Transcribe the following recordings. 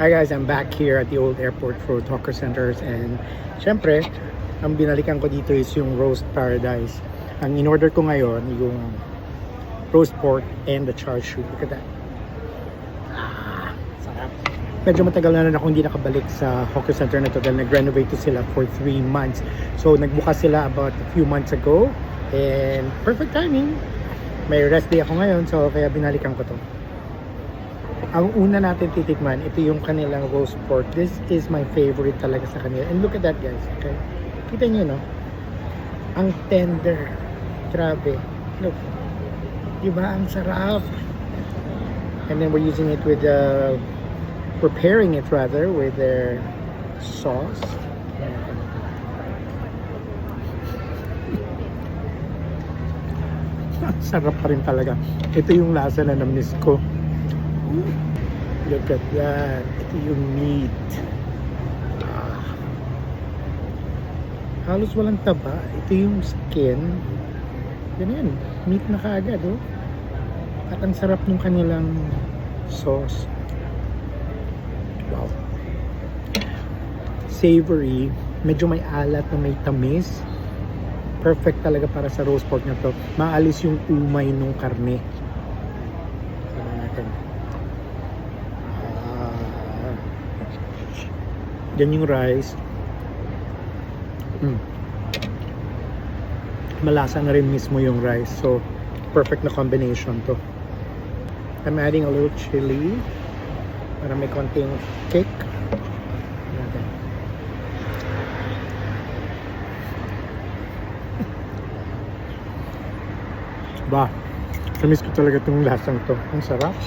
Hi guys, I'm back here at the old airport road hawker centers, and syempre, ang binalikan ko dito is yung roast paradise. Ang in-order ko ngayon yung roast pork and the char siu. Look at that. Sarap. Medyo matagal na rin ako hindi nakabalik sa hawker center na to dahil nag-renovate to sila for 3 months. So nagbukas sila about a few months ago and perfect timing. May rest day ako ngayon, so kaya binalikan ko to. Ang una natin titikman, ito yung kanilang roast pork. This is my favorite talaga sa kanila. And look at that guys, okay? Kita nyo, no? Ang tender. Grabe. Look. Diba? Ang sarap. And then we're using it with, preparing it rather, with their sauce. Sarap pa rin talaga. Ito yung lasa na na-miss ko. Look at that. Ito yung meat. Halos walang taba. Ito yung skin. Ganyan. Meat na kaagad, oh. At ang sarap ng kanilang sauce. Wow. Savory. Medyo may alat na may tamis. Perfect talaga para sa roast pork na to. Maalis yung umay nung karne. Sama natin. Yan yung rice. Malasa na rin mismo yung rice. So, perfect na combination to. I'm adding a little chili para may konting kick. Ba, namiss ko talaga itong lasang to. Ang sarap.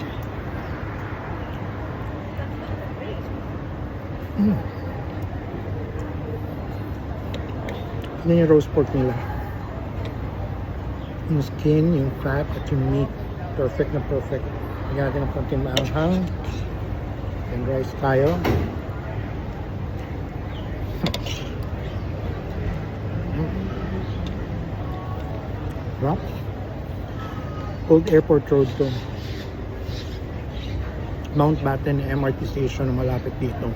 Yan yung roast pork nila. Yung skin, yung fat, at yung meat. Perfect na perfect. Lagyan natin ng konting maanghang. And rice tayo. Wow. Old Airport Road to. Mountbatten MRT station na malapit dito.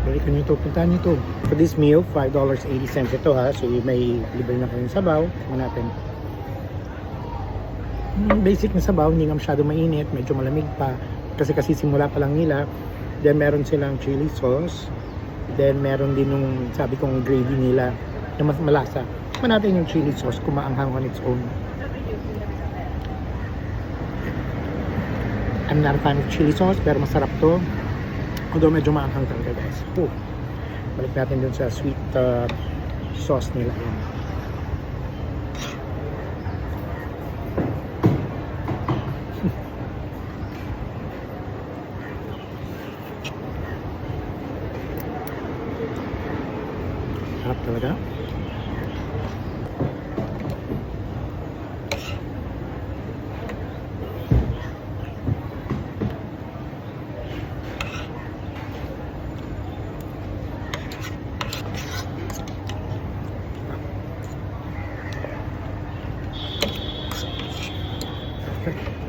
Balikan nyo ito, puntahan nyo ito. For this meal, $5.80 ito ha. So may libre na kayong sabaw. Tingnan natin. Basic na sabaw, hindi nga masyado mainit. Medyo malamig pa. Kasi simula pa lang nila. Then meron silang chili sauce. Then meron din yung sabi kong gravy nila na mas malasa. Tingnan natin yung chili sauce kung maanghang on its own. I'm not a fan of chili sauce pero masarap to. Although medyo maanghang talaga guys. Balik natin dun sa sweet sauce nila. Sarap talaga. Okay.